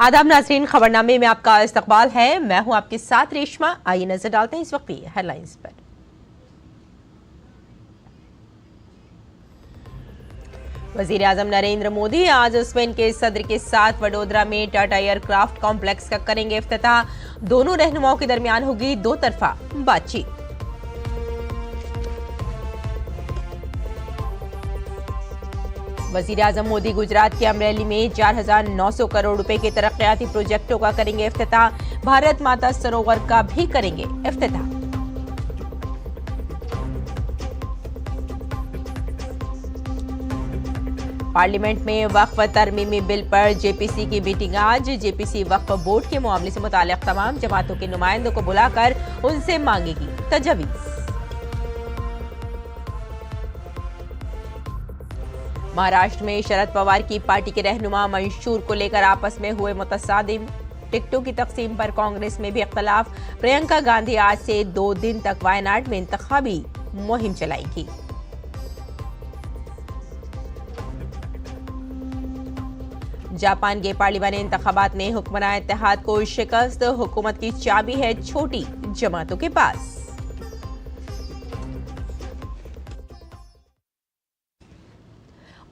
आदाब नाज़रीन, खबरनामे में आपका इस्तकबाल है। मैं हूं आपके साथ रेशमा। आइए नजर डालते हैं इस वक्त की हेडलाइंस पर। वजीर आजम नरेंद्र मोदी आज स्पेन के सदर के साथ वडोदरा में टाटा एयरक्राफ्ट कॉम्प्लेक्स का करेंगे इफ्तिताह। दोनों रहनुमाओं के दरमियान होगी दो तरफा बातचीत। वजीर आजम मोदी गुजरात के अमरेली में 4,900 करोड़ रुपए के तरक्याती प्रोजेक्टों का करेंगे इफ्तिताह। भारत माता सरोवर का भी करेंगे इफ्तिताह। पार्लियामेंट में वक्फ तरमीमी बिल पर जेपीसी की मीटिंग आज। जेपीसी वक्फ बोर्ड के मामले से मुताल्लिक तमाम जमातों के नुमाइंदों को बुलाकर उनसे मांगेगी तजवीज़। महाराष्ट्र में शरद पवार की पार्टी के रहनुमा मंशूर को लेकर आपस में हुए मुतसादिम। टिकटों की तकसीम पर कांग्रेस में भी इख्तलाफ। प्रियंका गांधी आज से 2 दिन तक वायनाड में इंतखाबी मुहिम चलाएंगी। जापान के पार्लिमानी इंतखाबात में हुक्मरान इत्तेहाद को शिकस्त। हुकूमत की चाबी है छोटी जमातों के पास।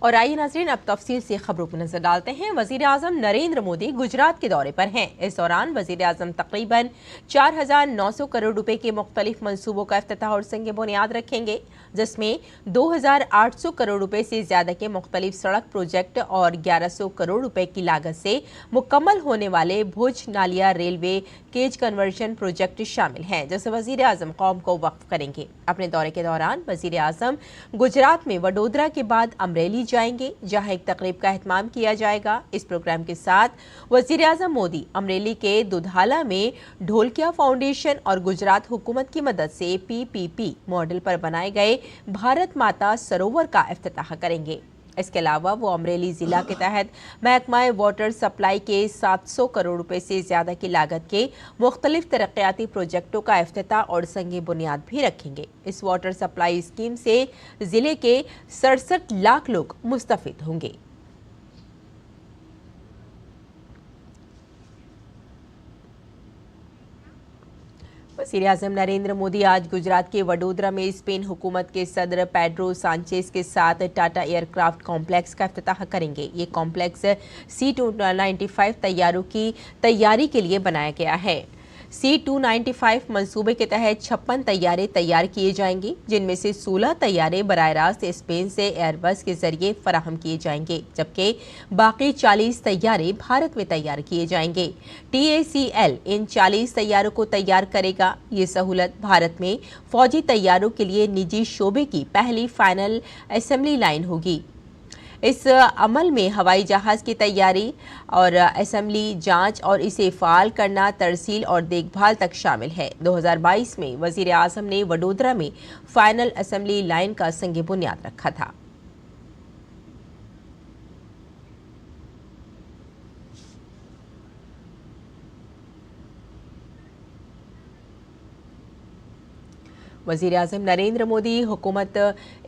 और आइए नाज़रीन, अब तफसील से खबरों पर नजर डालते हैं। वजीर आजम नरेंद्र मोदी गुजरात के दौरे पर हैं। इस दौरान वजीर आजम तकरीबन 4,900 करोड़ रुपए के मुख्तलिफ मंसूबों का इफ्तिताह और संग बुनियाद रखेंगे, जिसमें 2,800 करोड़ रुपए से ज्यादा के मुख्तलिफ सड़क प्रोजेक्ट और 1,100 करोड़ रुपए की लागत से मुकम्मल होने वाले भुज नालिया रेलवे केज कन्वर्जन प्रोजेक्ट शामिल हैं, जिसे वजीर आजम कौम को वक्फ करेंगे। अपने दौरे के दौरान वजीर आजम गुजरात में वडोदरा के बाद अमरेली जाएंगे, जहां एक तकरीब का एहतमाम किया जाएगा। इस प्रोग्राम के साथ वजीर आजम मोदी अमरेली के दुधाला में ढोलकिया फाउंडेशन और गुजरात हुकूमत की मदद से PPP मॉडल पर बनाए गए भारत माता सरोवर का इफ्तिताह करेंगे। इसके अलावा वो अमरेली जिला के तहत महकमा वाटर सप्लाई के 700 करोड़ रुपए से ज्यादा की लागत के मुख्तलिफ तरक्याती प्रोजेक्टों का इफ्तिताह और संग बुनियाद भी रखेंगे। इस वाटर सप्लाई स्कीम से जिले के 67 लाख लोग मुस्तफिद होंगे। वज़ीर आज़म नरेंद्र मोदी आज गुजरात के वडोदरा में स्पेन हुकूमत के सदर पेड्रो सांचेज के साथ टाटा एयरक्राफ्ट कॉम्प्लेक्स का इफ्तिताह करेंगे। ये कॉम्प्लेक्स C295 तैयारों की तैयारी के लिए बनाया गया है। C295 मंसूबे के तहत 56 तैयारे तैयार किए जाएंगे, जिनमें से 16 तैयारे बराह रास्त स्पेन से एयरबस के जरिए फराहम किए जाएंगे, जबकि बाकी 40 तैयारे भारत में तैयार किए जाएंगे। TACL इन 40 तैयारों को तैयार करेगा। ये सहूलत भारत में फौजी तैयारों के लिए निजी शोबे की पहली फाइनल असेंबली लाइन होगी। इस अमल में हवाई जहाज की तैयारी और असेंबली, जांच और इसे फ़ाल करना, तरसील और देखभाल तक शामिल है। 2022 में वज़ीर आज़म ने वडोदरा में फाइनल असेंबली लाइन का संग बुनियाद रखा था। वज़ीर आज़म नरेंद्र मोदी हुकूमत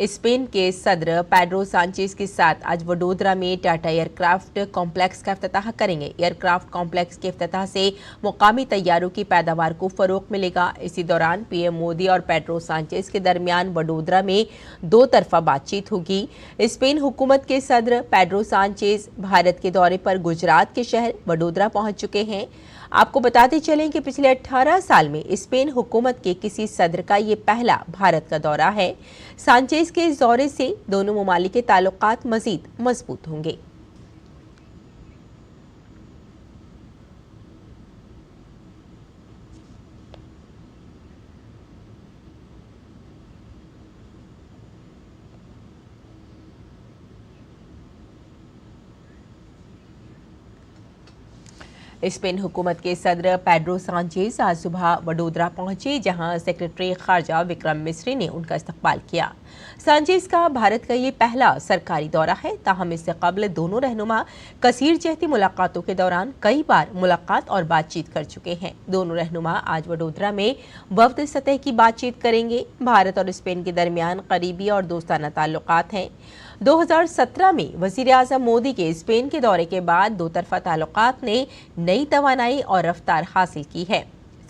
स्पेन के सदर पेड्रो सांचेज के साथ आज वडोदरा में टाटा एयरक्राफ्ट कॉम्प्लेक्स का इफ्तिताह करेंगे। एयरक्राफ्ट कॉम्प्लेक्स के इफ्तिताह से मुकामी तैयारों की पैदावार को फरोग मिलेगा। इसी दौरान PM मोदी और पेड्रो सांचेज के दरमियान वडोदरा में दो तरफा बातचीत होगी। स्पेन हुकूमत के सदर पेड्रो सांचेज भारत के दौरे पर गुजरात के शहर वडोदरा पहुंच चुके हैं। आपको बताते चलें कि पिछले 18 साल में स्पेन हुकूमत के किसी सदर का ये पहला भारत का दौरा है। सांचेज के इस दौरे से दोनों ममालिक के ताल्लुकात मजीद मजबूत होंगे। स्पेन हुकूमत के सदर पेड्रो सांचेज आज सुबह वडोदरा पहुंचे, जहां सेक्रेटरी खारजा विक्रम मिस्री ने उनका इस्तकबाल किया। सांचेज का भारत का ये पहला सरकारी दौरा है, ताहम इससे कबल दोनों रहनुमा कसीर जहती मुलाकातों के दौरान कई बार मुलाकात और बातचीत कर चुके हैं। दोनों रहनुमा आज वडोदरा में वफ्द सतह की बातचीत करेंगे। भारत और स्पेन के दरमियान करीबी और दोस्ताना ताल्लुकात हैं। 2017 में वजीर आजम मोदी के स्पेन के दौरे के बाद दो तरफा ताल्लुकात ने नई तवानाई और रफ्तार हासिल की है।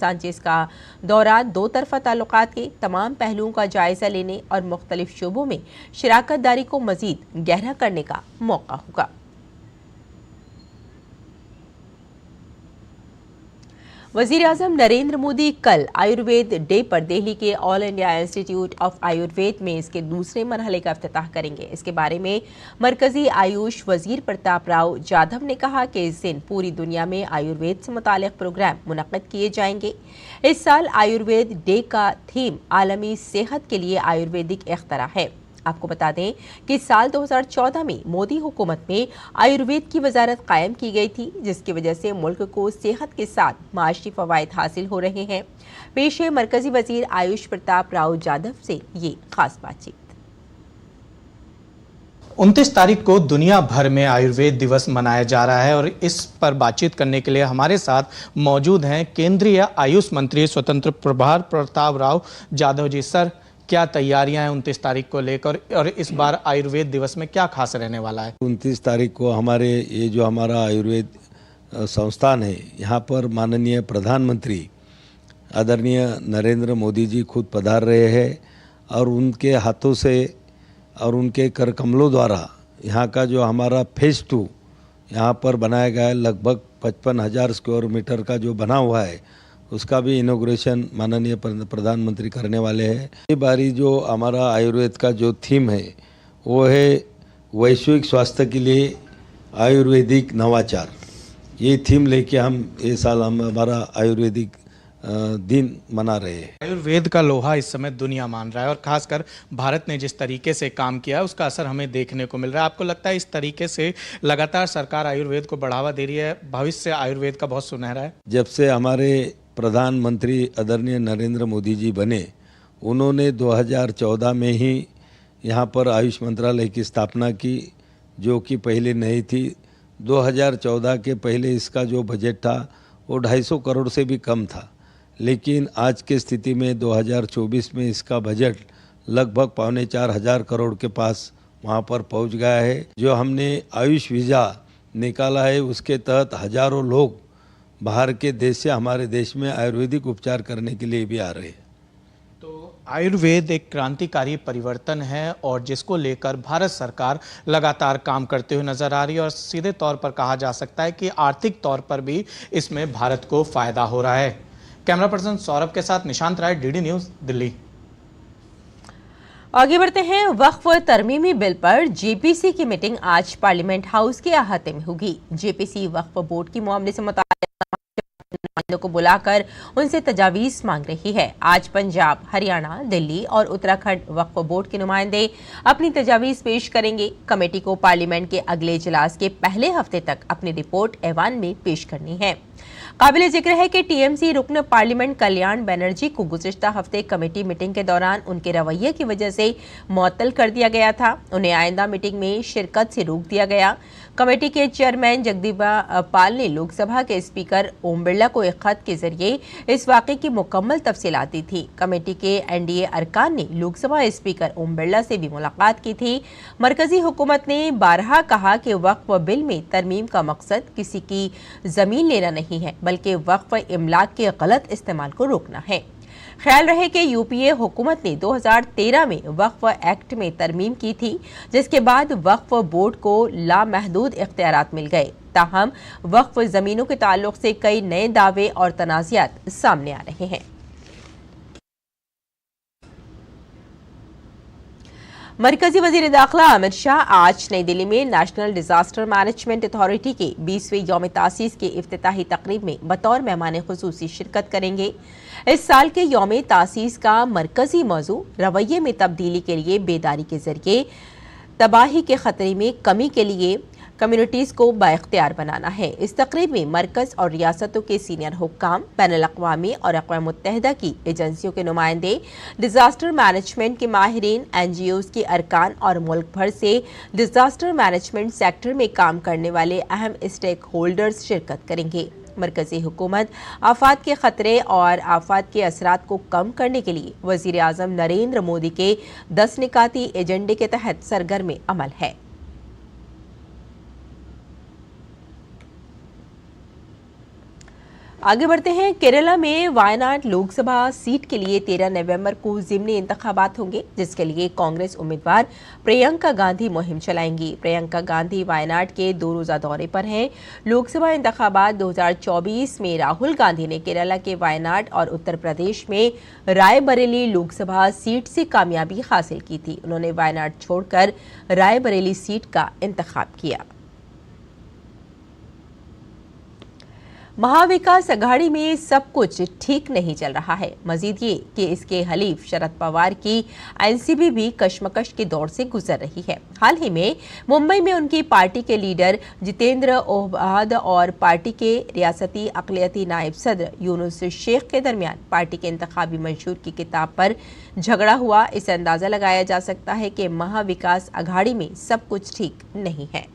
सांचेज का दौरा दो तरफा ताल्लुकात के तमाम पहलुओं का जायजा लेने और मुख्तलिफ शोबों में शराकत दारी को मजीद गहरा करने का मौका होगा। वजीर आजम नरेंद्र मोदी कल आयुर्वेद डे पर दिल्ली के all India institute of Ayurveda में इसके दूसरे मरहले का इफ्तिताह करेंगे। इसके बारे में मरकजी आयुष वजीर प्रताप राव जाधव ने कहा कि इस दिन पूरी दुनिया में आयुर्वेद से मुतालिक प्रोग्राम मुनक्किद किए जाएंगे। इस साल आयुर्वेद डे का थीम आलमी सेहत के लिए आयुर्वेदिक इख्तरा है। आपको बता दें कि साल 2014 में मोदी हुकूमत में आयुर्वेद की वजारत कायम की गई थी, जिसकी वजह से मुल्क को सेहत के साथ माशी फवायद हासिल हो रहे हैं। पेश है मरकजी वजीर आयुष प्रताप राव जाधव से ये खास बातचीत। 29 तारीख को दुनिया भर में आयुर्वेद दिवस मनाया जा रहा है और इस पर बातचीत करने के लिए हमारे साथ मौजूद हैं केंद्रीय आयुष मंत्री स्वतंत्र प्रभार प्रताप राव जाधव जी। सर, क्या तैयारियां हैं 29 तारीख को लेकर और इस बार आयुर्वेद दिवस में क्या खास रहने वाला है? 29 तारीख को हमारा आयुर्वेद संस्थान है, यहाँ पर माननीय प्रधानमंत्री आदरणीय नरेंद्र मोदी जी खुद पधार रहे हैं और उनके हाथों से और उनके कर कमलों द्वारा यहाँ का जो हमारा फेज 2 यहाँ पर बनाया गया है, लगभग 55,000 स्क्वायर मीटर का जो बना हुआ है, उसका भी इनॉग्रेशन माननीय प्रधानमंत्री करने वाले हैं। ये बारी जो हमारा आयुर्वेद का जो थीम है वो है वैश्विक स्वास्थ्य के लिए आयुर्वेदिक नवाचार। ये थीम लेके ये साल हम हमारा आयुर्वेदिक दिन मना रहे हैं। आयुर्वेद का लोहा इस समय दुनिया मान रहा है और खासकर भारत ने जिस तरीके से काम किया है उसका असर हमें देखने को मिल रहा है। आपको लगता है इस तरीके से लगातार सरकार आयुर्वेद को बढ़ावा दे रही है, भविष्य आयुर्वेद का बहुत सुनहरा है? जब से हमारे प्रधानमंत्री आदरणीय नरेंद्र मोदी जी बने, उन्होंने 2014 में ही यहाँ पर आयुष मंत्रालय की स्थापना की, जो कि पहले नहीं थी। 2014 के पहले इसका जो बजट था वो 250 करोड़ से भी कम था, लेकिन आज की स्थिति में 2024 में इसका बजट लगभग 3,400 करोड़ के पास वहाँ पर पहुँच गया है। जो हमने आयुष वीज़ा निकाला है उसके तहत हजारों लोग बाहर के देश से हमारे देश में आयुर्वेदिक उपचार करने के लिए भी आ रहे हैं। तो आयुर्वेद एक क्रांतिकारी परिवर्तन है और जिसको लेकर भारत सरकार लगातार काम करते हुए नजर आ रही है और सीधे तौर पर कहा जा सकता है कि आर्थिक तौर पर भी इसमें भारत को फायदा हो रहा है। कैमरा पर्सन सौरभ के साथ निशांत राय, डीडी न्यूज, दिल्ली। आगे बढ़ते हैं। वक्फ तरमीमी बिल पर जेपीसी की मीटिंग आज पार्लियामेंट हाउस के अहाते में होगी। जेपीसी वक्फ बोर्ड की मामले से मुताल्लिक नुमाइंदों को बुलाकर उनसे तजावीज मांग रही है। आज पंजाब, हरियाणा, दिल्ली और उत्तराखंड वक्फ बोर्ड के नुमाइंदे अपनी तजावीज पेश करेंगे। कमेटी को पार्लियामेंट के अगले इजलास के पहले हफ्ते तक अपनी रिपोर्ट ऐवान में पेश करनी है। काबिल जिक्र है कि टीएमसी रुकन पार्लियामेंट कल्याण बनर्जी को गुज़िश्ता हफ्ते कमेटी मीटिंग के दौरान उनके रवैये की वजह से मुअत्तल कर दिया गया था। उन्हें आइंदा मीटिंग में शिरकत से रोक दिया गया। कमेटी के चेयरमैन जगदीबा पाल ने लोकसभा के स्पीकर ओम बिरला को एक खत के जरिए इस वाक़े की मुकम्मल तफसीलात दी थी। कमेटी के एनडीए अरकान ने लोकसभा स्पीकर ओम बिरला से भी मुलाकात की थी। मरकजी हुकूमत ने बारहा कहा कि वक्फ बिल में तरमीम का मकसद किसी की जमीन लेना नहीं है, बल्कि वक्फ इमलाक के गलत इस्तेमाल को रोकना है। ख्याल रहे कि यूपीए हुकूमत ने 2013 में वक्फ एक्ट में तरमीम की थी, जिसके बाद वक्फ बोर्ड को लामहदूद इख्तियारात मिल गए। ताहम वक्फ जमीनों के ताल्लुक से कई नए दावे और तनाज़ात सामने आ रहे हैं। मरकजी वजीर दाखिला अमित शाह आज नई दिल्ली में नेशनल डिजास्टर मैनेजमेंट अथॉरिटी के 20वें यौम तासीस के इफ्तिताही तकरीब में बतौर मेहमान खुसूसी शिरकत करेंगे। इस साल के यौम तासीस का मरकजी मौजू रवैये में तब्दीली के लिए बेदारी के जरिए तबाही के खतरे में कमी के लिए कम्युनिटीज़ को बाइख्तियार बनाना है। इस तकरीब में मरकज़ और रियासतों के सीनियर हुक्काम, बैनुल-अक़वामी और अक़वाम मुत्तहिदा की एजेंसियों के नुमाइंदे, डिजास्टर मैनेजमेंट के माहिरीन, NGOs के अरकान और मुल्क भर से डिजास्टर मैनेजमेंट सेक्टर में काम करने वाले अहम स्टेक होल्डर्स शिरकत करेंगे। मरकजी हुकूमत आफात के खतरे और आफात के असरात को कम करने के लिए वजीर आज़म नरेंद्र मोदी के 10 निकाती एजेंडे के तहत सरगर्म अमल है। आगे बढ़ते हैं। केरला में वायनाड लोकसभा सीट के लिए 13 नवंबर को ज़िमनी इंतखाबात होंगे, जिसके लिए कांग्रेस उम्मीदवार प्रियंका गांधी मुहिम चलाएंगी। प्रियंका गांधी वायनाड के 2 रोज़ा दौरे पर हैं। लोकसभा इंतखाबात 2024 में राहुल गांधी ने केरला के वायनाड और उत्तर प्रदेश में रायबरेली लोकसभा सीट से कामयाबी हासिल की थी। उन्होंने वायनाड छोड़कर रायबरेली सीट का इंतखाब किया। महाविकास अघाड़ी में सब कुछ ठीक नहीं चल रहा है। मजीद ये कि इसके हलीफ शरद पवार की एनसीपी भी कशमकश के दौर से गुजर रही है। हाल ही में मुंबई में उनकी पार्टी के लीडर जितेंद्र ओहबाद और पार्टी के रियासती अक़लियती नायब सदर यूनुस शेख के दरमियान पार्टी के इंतखाबी मंशूर की किताब पर झगड़ा हुआ। इससे अंदाजा लगाया जा सकता है कि महाविकास अघाड़ी में सब कुछ ठीक नहीं है।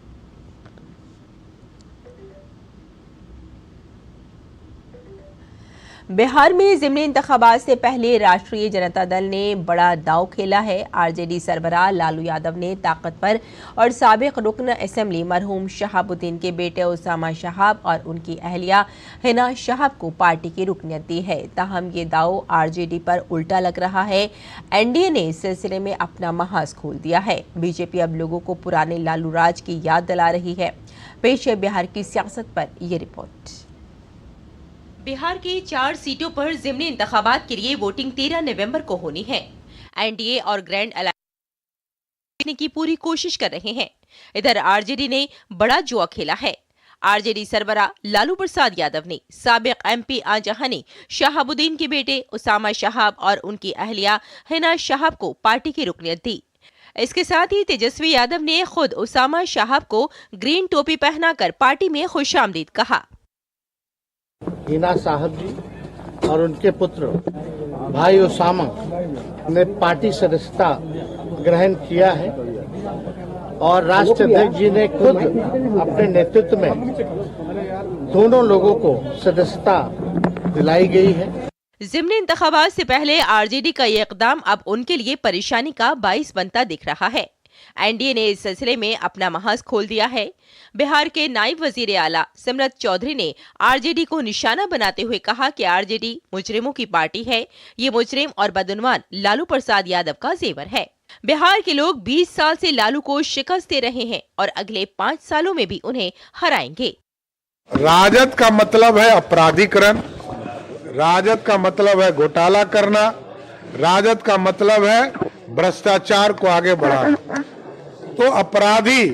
बिहार में ज़िमनी इंतखाबात से पहले राष्ट्रीय जनता दल ने बड़ा दांव खेला है। आरजेडी सरबराह लालू यादव ने ताकतवर और साबिक रुकन असेंबली मरहूम शहाबुद्दीन के बेटे उसामा शहाब और उनकी अहलिया हिना शहाब को पार्टी की रुकनियत दी है। ताहम ये दांव आरजेडी पर उल्टा लग रहा है। एनडीए ने इस सिलसिले में अपना महाज खोल दिया है। बीजेपी अब लोगों को पुराने लालू राज की याद दिला रही है। पेश है बिहार की सियासत पर ये रिपोर्ट। बिहार की 4 सीटों पर ज़िमनी इंतखाबात के लिए वोटिंग 13 नवंबर को होनी है। एनडीए और ग्रैंड अलायंस की पूरी कोशिश कर रहे हैं। इधर आरजेडी ने बड़ा जुआ खेला है। आरजेडी सरबराह लालू प्रसाद यादव ने साबिक एमपी आजहानी शहाबुद्दीन के बेटे उसामा शहाब और उनकी अहलिया हिना शहाब को पार्टी की रुकनियत दी। इसके साथ ही तेजस्वी यादव ने खुद उसामा शहाब को ग्रीन टोपी पहनाकर पार्टी में खुशामदीद कहा। हिना साहब जी और उनके पुत्र भाई उसामा ने पार्टी सदस्यता ग्रहण किया है और राष्ट्रीय अध्यक्ष जी ने खुद अपने नेतृत्व में दोनों लोगों को सदस्यता दिलाई गई है। ज़िमनी इंतखाबात से पहले आरजेडी का ये इकदाम अब उनके लिए परेशानी का बाइस बनता दिख रहा है। एनडीए ने इस सिलसिले में अपना महाज खोल दिया है। बिहार के नायब वजीर आला सिमरत चौधरी ने आरजेडी को निशाना बनाते हुए कहा कि आरजेडी मुजरिमों की पार्टी है। ये मुजरिम और बदउनवान लालू प्रसाद यादव का जेवर है। बिहार के लोग 20 साल से लालू को शिकस्त दे रहे हैं और अगले 5 सालों में भी उन्हें हराएंगे। राजद का मतलब है अपराधीकरण, राजद का मतलब है घोटाला करना, राजद का मतलब है भ्रष्टाचार को आगे बढ़ाना। तो अपराधी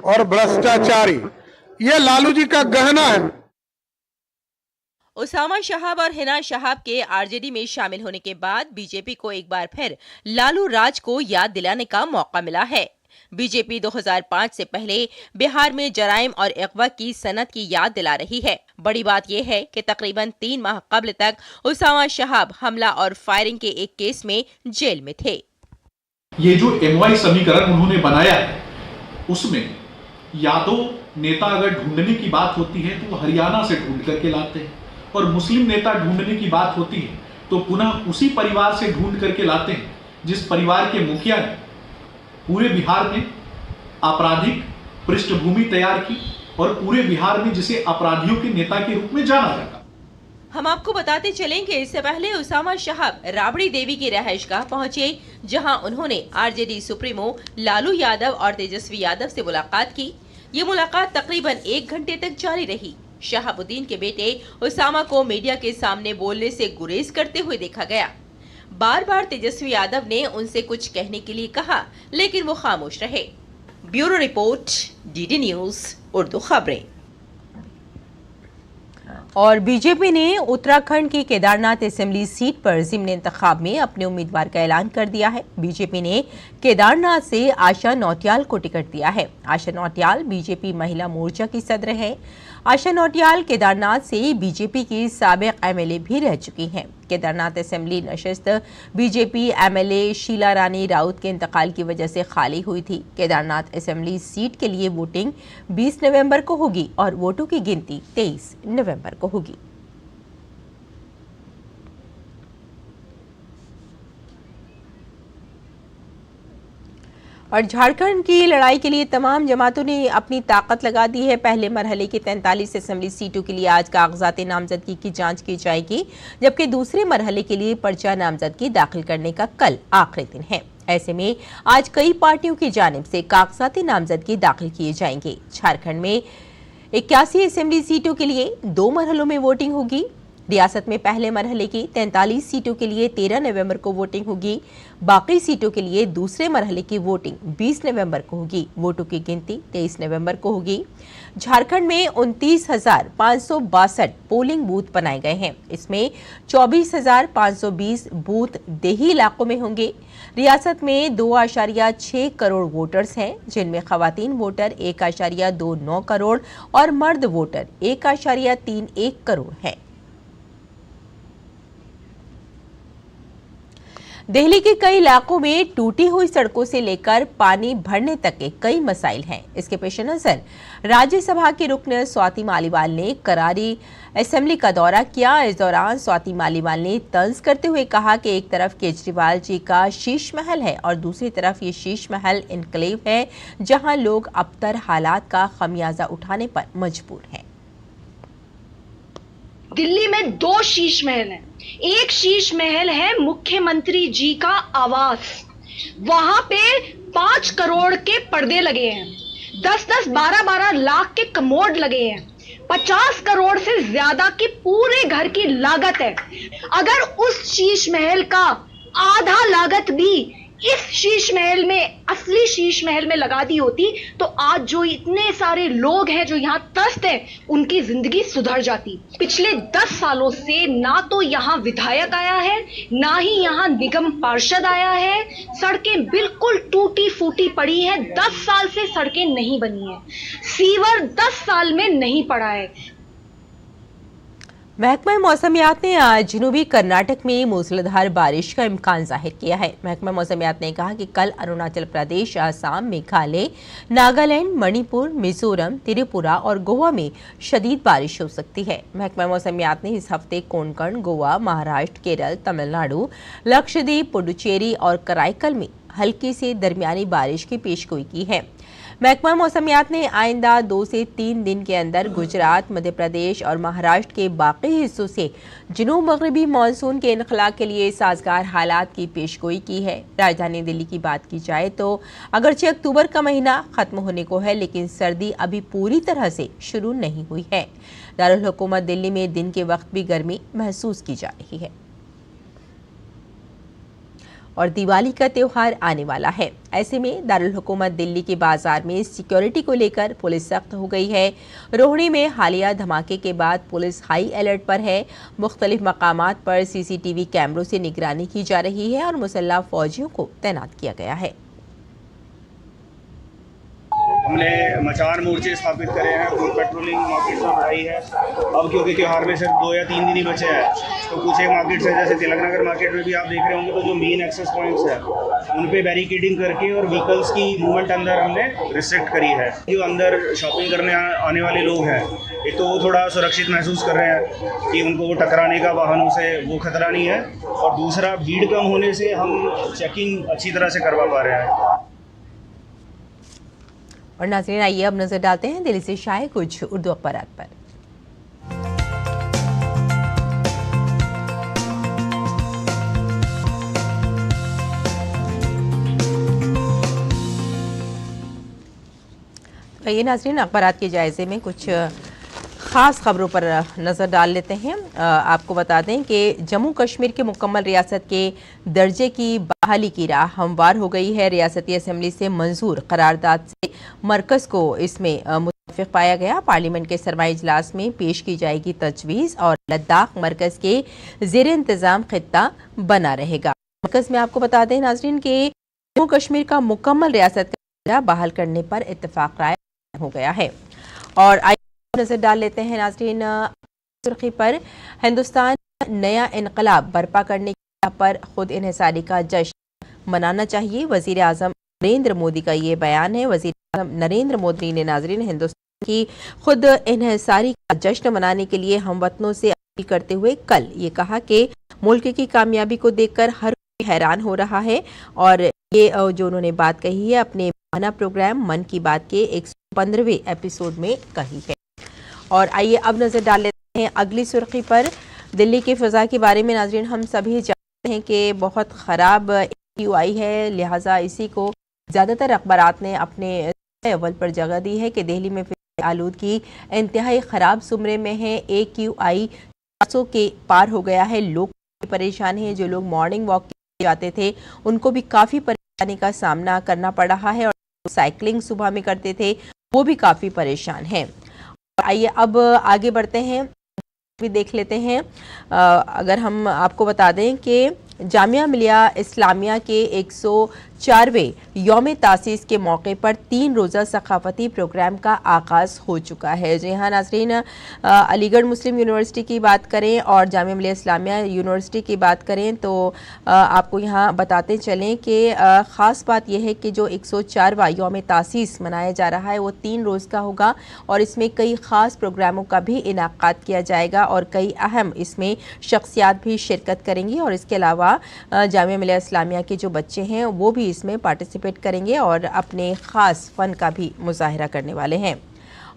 और भ्रष्टाचारी ये लालू जी का गहना है। उसामा शहाब और हिना शहाब के आरजेडी में शामिल होने के बाद बीजेपी को एक बार फिर लालू राज को याद दिलाने का मौका मिला है। बीजेपी 2005 से पहले बिहार में जराइम और अगवा की सनत की याद दिला रही है। बड़ी बात यह है कि तकरीबन 3 माह कबल तक उसामा शहाब हमला और फायरिंग के एक केस में जेल में थे। ये जो एमवाई समीकरण उन्होंने बनाया है उसमें या तो नेता अगर ढूंढने की बात होती है तो वो हरियाणा से ढूंढ करके लाते हैं, और मुस्लिम नेता ढूंढने की बात होती है तो पुनः उसी परिवार से ढूंढ करके लाते हैं जिस परिवार के मुखिया ने पूरे बिहार में आपराधिक पृष्ठभूमि तैयार की और पूरे बिहार में जिसे अपराधियों के नेता के रूप में जाना जाता। हम आपको बताते चलें कि इससे पहले उसामा शहाब राबड़ी देवी की रहायशगाह पहुंचे, जहां उन्होंने आरजेडी सुप्रीमो लालू यादव और तेजस्वी यादव से मुलाकात की। ये मुलाकात तकरीबन 1 घंटे तक जारी रही। शहाबुद्दीन के बेटे उसामा को मीडिया के सामने बोलने से गुरेज करते हुए देखा गया। बार बार तेजस्वी यादव ने उनसे कुछ कहने के लिए कहा, लेकिन वो खामोश रहे। Bureau report, DD news Urdu खबरें। और बीजेपी ने उत्तराखंड की केदारनाथ असेंबली सीट पर ज़िमनी इंतखाब में अपने उम्मीदवार का ऐलान कर दिया है। बीजेपी ने केदारनाथ से आशा नौटियाल को टिकट दिया है। आशा नौटियाल बीजेपी महिला मोर्चा की सदर है। आशा नौटियाल केदारनाथ से बीजेपी की साबिक एमएलए भी रह चुकी हैं। केदारनाथ असेंबली नशिस्त बीजेपी एमएलए शीला रानी राउत के इंतकाल की वजह से खाली हुई थी। केदारनाथ असेंबली सीट के लिए वोटिंग 20 नवंबर को होगी और वोटों की गिनती 23 नवंबर को होगी। और झारखंड की लड़ाई के लिए तमाम जमातों ने अपनी ताकत लगा दी है। पहले मरहले की 43 असेंबली सीटों के लिए आज कागजात नामजदगी की जांच की जाएगी, जबकि दूसरे मरहले के लिए पर्चा नामजदगी दाखिल करने का कल आखिरी दिन है। ऐसे में आज कई पार्टियों की जानिब से कागजात नामजदगी दाखिल किए जाएंगे। झारखंड में 81 असेंबली सीटों के लिए 2 मरहलों में वोटिंग होगी। रियासत में पहले मरहले की 43 सीटों के लिए 13 नवंबर को वोटिंग होगी। बाकी सीटों के लिए दूसरे मरहले की वोटिंग 20 नवंबर को होगी। वोटों की गिनती 23 नवंबर को होगी। झारखंड में 29,562 पोलिंग बूथ बनाए गए हैं। इसमें 24,520 बूथ देही इलाकों में होंगे। रियासत में 2.6 करोड़ वोटर्स हैं, जिनमें खवातीन वोटर 1.29 करोड़ और मर्द वोटर 1.31 करोड़ हैं। दिल्ली के कई इलाकों में टूटी हुई सड़कों से लेकर पानी भरने तक के कई मसाइल हैं। इसके पेश नजर राज्यसभा के रुकन स्वाति मालीवाल ने करारी असेंबली का दौरा किया। इस दौरान स्वाति मालीवाल ने तंज करते हुए कहा कि एक तरफ केजरीवाल जी का शीश महल है और दूसरी तरफ ये शीश महल इनक्लेव है, जहां लोग अबतर हालात का खमियाजा उठाने पर मजबूर हैं। दिल्ली में 2 शीश महल हैं। एक शीश महल है मुख्यमंत्री जी का आवास, वहां पे 5 करोड़ के पर्दे लगे हैं, 10-10, 12-12 लाख के कमोड लगे हैं, 50 करोड़ से ज्यादा की पूरे घर की लागत है। अगर उस शीश महल का आधा लागत भी इस शीश महल में, असली शीश महल में लगा दी होती तो आज जो इतने सारे लोग हैं जो यहाँ त्रस्त हैं, उनकी जिंदगी सुधर जाती। पिछले 10 सालों से ना तो यहाँ विधायक आया है, ना ही यहाँ निगम पार्षद आया है। सड़कें बिल्कुल टूटी फूटी पड़ी हैं। 10 साल से सड़कें नहीं बनी है। सीवर 10 साल में नहीं पड़ा है। महकमा मौसमियात ने आज जनूबी कर्नाटक में मूसलाधार बारिश का इम्कान जाहिर किया है। महकमा मौसमियात ने कहा कि कल अरुणाचल प्रदेश, आसाम, मेघालय, नागालैंड, मणिपुर, मिजोरम, त्रिपुरा और गोवा में शदीद बारिश हो सकती है। महकमा मौसमियात ने इस हफ्ते कोंकण, गोवा, महाराष्ट्र, केरल, तमिलनाडु, लक्षद्वीप, पुडुचेरी और कराईकल में हल्की से दरमियानी बारिश की पेशगोई की है। महकमा मौसमियात ने आइंदा 2 से 3 दिन के अंदर गुजरात, मध्य प्रदेश और महाराष्ट्र के बाकी हिस्सों से जनूब मगरबी मानसून के इनखला के लिए साजगार हालात की पेशगोई की है। राजधानी दिल्ली की बात की जाए तो अगरचे अक्टूबर का महीना खत्म होने को है, लेकिन सर्दी अभी पूरी तरह से शुरू नहीं हुई है। दारुल हुकूमत दिल्ली में दिन के वक्त भी गर्मी महसूस की जा रही है और दिवाली का त्योहार आने वाला है। ऐसे में दारुल हुकूमत दिल्ली के बाजार में सिक्योरिटी को लेकर पुलिस सख्त हो गई है। रोहिणी में हालिया धमाके के बाद पुलिस हाई अलर्ट पर है। मुख्तलिफ मकामात पर सीसीटीवी कैमरों से निगरानी की जा रही है और मुसल्लह फौजियों को तैनात किया गया है। हमने मचान मोर्चे स्थापित करे हैं, फूड पेट्रोलिंग मार्केट्स में बढ़ाई है। अब क्योंकि त्यौहार में सिर्फ 2 या 3 दिन ही बचे हैं, तो कुछ एक मार्केट्स है, जैसे तिलक नगर मार्केट में भी आप देख रहे होंगे, तो जो मेन एक्सेस पॉइंट्स है उन पे बैरिकेडिंग करके और व्हीकल्स की मूवमेंट अंदर हमने रिस्ट्रिक्ट करी है। जो अंदर शॉपिंग करने आने वाले लोग हैं, एक तो वो थोड़ा सुरक्षित महसूस कर रहे हैं कि उनको वो टकराने का वाहनों से वो खतरा नहीं है, और दूसरा भीड़ कम होने से हम चेकिंग अच्छी तरह से करवा पा रहे हैं। और नाज़रीन, आइए अब नजर डालते हैं दिल्ली से शाये कुछ उर्दू अखबारात पर। आइए नाज़रीन, अखबारात के जायजे में कुछ ख़ास खबरों पर नज़र डाल लेते हैं। आपको बता दें कि जम्मू कश्मीर के मुकम्मल रियासत के दर्जे की बहाली की राह हमवार हो गई है। रियासती असेंबली से मंजूर करारदाद से मरकज़ को इसमें मुतफ़िक़ पाया गया। पार्लियामेंट के सरमाई इजलास में पेश की जाएगी तजवीज़ और लद्दाख मरकज़ के ज़ेर इंतज़ाम खित्ता बना रहेगा। मरकज़ में आपको बता दें नाज़रीन के जम्मू कश्मीर का मुकम्मल रियासत का दर्जा बहाल करने पर इत्तेफाक राय हो गया है। और आइए नजर डाल लेते हैं नाज़रीन सुर्खी पर। हिंदुस्तान नया इनकलाब बर्पा करने पर खुद इन्हिसारी का जश्न मनाना चाहिए, वजीर आजम नरेंद्र मोदी का ये बयान है। वजीर आजम नरेंद्र मोदी ने नाज़रीन हिंदुस्तान की खुद इन्हिसारी का जश्न मनाने के लिए हमवतनों से अपील करते हुए कल ये कहा कि मुल्क की कामयाबी को देखकर हर कोई हैरान हो रहा है। और ये जो उन्होंने बात कही है अपने माना प्रोग्राम मन की बात के 115वें एपिसोड में कही है। और आइए अब नजर डाल लेते हैं अगली सुर्खी पर। दिल्ली की फिजा के बारे में नाज़रीन हम सभी जानते हैं कि बहुत ख़राब AQI है, लिहाजा इसी को ज़्यादातर अखबारात ने अपने अव्वल पर जगह दी है कि दिल्ली में आलूदगी इंतहाई ख़राब जुमरे में है। AQI 400 के पार हो गया है। लोग परेशान हैं, जो लोग मॉर्निंग वॉक जाते थे उनको भी काफ़ी परेशानी का सामना करना पड़ रहा है, और साइकिलिंग सुबह में करते थे वो भी काफ़ी परेशान हैं। आइए अब आगे बढ़ते हैं, भी देख लेते हैं। अगर हम आपको बता दें कि जामिया मिलिया इस्लामिया के 104वें यौम तासीस के मौके पर 3 रोज़ा सकाफती प्रोग्राम का आगाज़ हो चुका है। जी हाँ नाज़रीन, अलीगढ़ मुस्लिम यूनिवर्सिटी की बात करें और जामिया मिलिया इस्लामिया यूनिवर्सिटी की बात करें तो आपको यहाँ बताते चलें कि ख़ास बात यह है कि जो 104वां यौम तासीस मनाया जा रहा है वो 3 रोज़ का होगा, और इसमें कई ख़ास प्रोग्रामों का भी इनाक़ाद किया जाएगा और कई अहम इसमें शख्सियात भी शिरकत करेंगी। और इसके अलावा जामिया मिलिया इस्लामिया के जो बच्चे हैं वो भी इसमें पार्टिसिपेट करेंगे और अपने ख़ास फ़न का भी मुज़ाहिरा करने वाले हैं।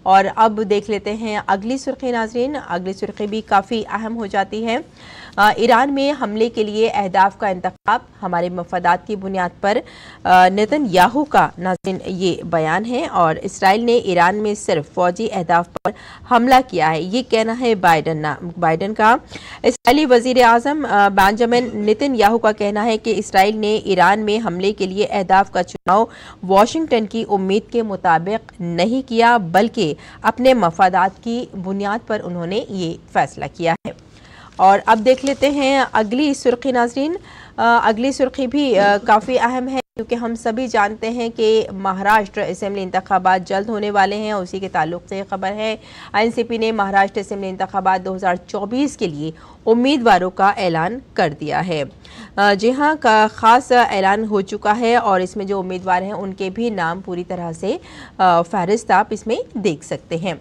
और अब देख लेते हैं अगली सुर्खी नाज़रीन। अगली सुर्खी भी काफ़ी अहम हो जाती है। ईरान में हमले के लिए अहदाफ का इंतखाब हमारे मफादात की बुनियाद पर नेतन्याहू का नाज़रीन ये बयान है। और इसराइल ने ईरान में सिर्फ फौजी अहदाफ पर हमला किया है, ये कहना है बाइडन का। इसराइली वज़ीर आज़म बेंजामिन नेतन्याहू का कहना है कि इसराइल ने ईरान में हमले के लिए अहदाफ का चुनाव वाशिंगटन की उम्मीद के मुताबिक नहीं किया, बल्कि अपने मफादात की बुनियाद पर उन्होंने ये फैसला किया है। और अब देख लेते हैं अगली सुर्खी नाज़रीन। अगली सुर्खी भी काफ़ी अहम है, क्योंकि हम सभी जानते हैं कि महाराष्ट्र असेंबली इंतखाबात जल्द होने वाले हैं। उसी के ताल्लुक से खबर है एनसीपी ने महाराष्ट्र असेंबली इंतखाबात 2024 के लिए उम्मीदवारों का ऐलान कर दिया है। जी हाँ, ख़ास ऐलान हो चुका है और इसमें जो उम्मीदवार हैं उनके भी नाम पूरी तरह से फहरिस्त आप इसमें देख सकते हैं।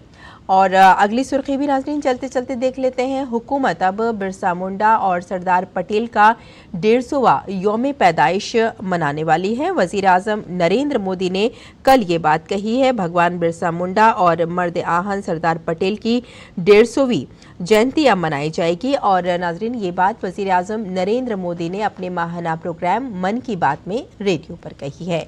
और अगली सुर्खी भी नाज़रीन चलते चलते देख लेते हैं। हुकूमत अब बिरसा मुंडा और सरदार पटेल का 150वां यौम पैदाइश मनाने वाली है। वज़ीर आज़म नरेंद्र मोदी ने कल ये बात कही है। भगवान बिरसा मुंडा और मर्द आहन सरदार पटेल की 150वीं जयंती अब मनाई जाएगी। और नाज़रीन ये बात वज़ीर आज़म नरेंद्र मोदी ने अपने माहाना प्रोग्राम मन की बात में रेडियो पर कही है।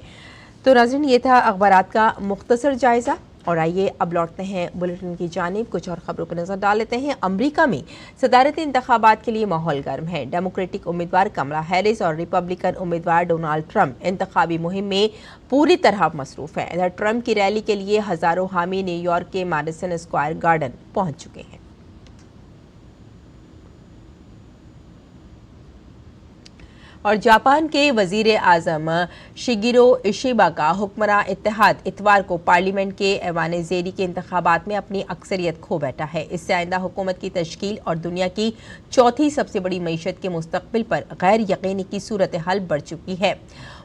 तो नाज़रीन ये था अखबारात का मुख्तसर जायज़ा। और आइए अब लौटते हैं बुलेटिन की जानिब, कुछ और खबरों पर नजर डाल लेते हैं। अमेरिका में सदारती इंतखाबात के लिए माहौल गर्म है। डेमोक्रेटिक उम्मीदवार कमला हैरिस और रिपब्लिकन उम्मीदवार डोनाल्ड ट्रंप इंतखाबी मुहिम में पूरी तरह मसरूफ है। इधर ट्रंप की रैली के लिए हजारों हामी न्यूयॉर्क के मैडिसन स्क्वायर गार्डन पहुंच चुके हैं। और जापान के वजीर आजम शिगिरो इशिबा का हुक्मरान इत्तेहाद इतवार को पार्लियामेंट के ऐवान ज़ेरी के इंतखाबात में अपनी अक्सरियत खो बैठा है। इससे आइंदा हुकूमत की तश्कील और दुनिया की चौथी सबसे बड़ी मईशत के मुस्तकबिल पर गैर यकीनी की सूरत हाल बढ़ चुकी है।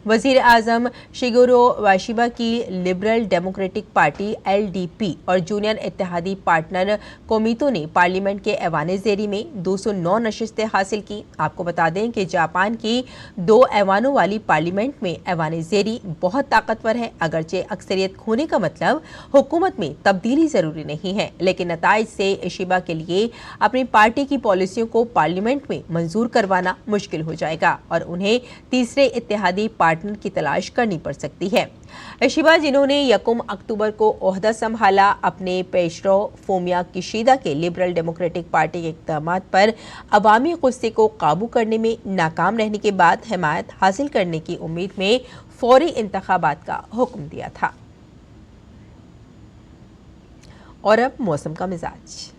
वजीर आजम शिगिरो इशिबा की लिबरल डेमोक्रेटिक पार्टी LDP और जूनियर इत्तेहादी पार्टनर कोमितो ने पार्लियामेंट के ऐवान ज़ेरी में 209 नशिस्तें हासिल की। आपको बता दें कि जापान की 2 ऐवानों वाली पार्लियामेंट में ऐवान ज़ेरी बहुत ताकतवर है। अगरचे अक्सरियत खोने का मतलब हुकूमत में तब्दीली जरूरी नहीं है, लेकिन नताइज से इशिबा के लिए अपनी पार्टी की पॉलिसियों को पार्लियामेंट में मंजूर करवाना मुश्किल हो जाएगा और उन्हें तीसरे इत्तेहादी पार्टनर की तलाश करनी पड़ सकती है। इशिबा, जिन्होंने 1 अक्टूबर को ओहदा संभाला, अपने पेशरो फोमिया किशीदा के लिबरल डेमोक्रेटिक पार्टी के इक़दामात पर अवामी गुस्से को काबू करने में नाकाम रहने के बाद हिमायत हासिल करने की उम्मीद में फौरी इंतखाबात का हुक्म दिया था। और अब मौसम का मिजाज।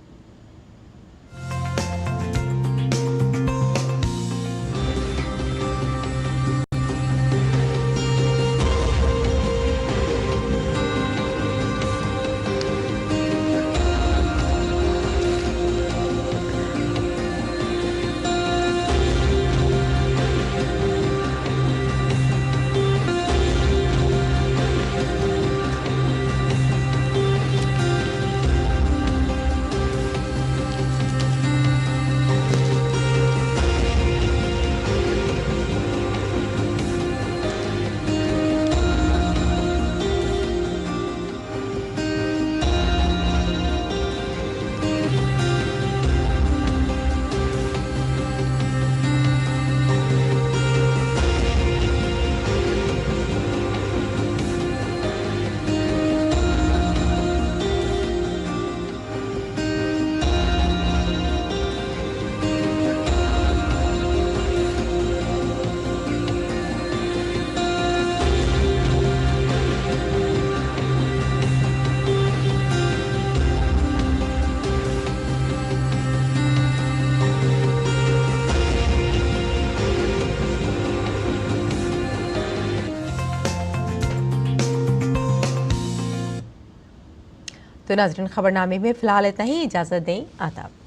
तो नाज़रीन, खबरनामे में फिलहाल इतना ही। इजाज़त दें, आदाब।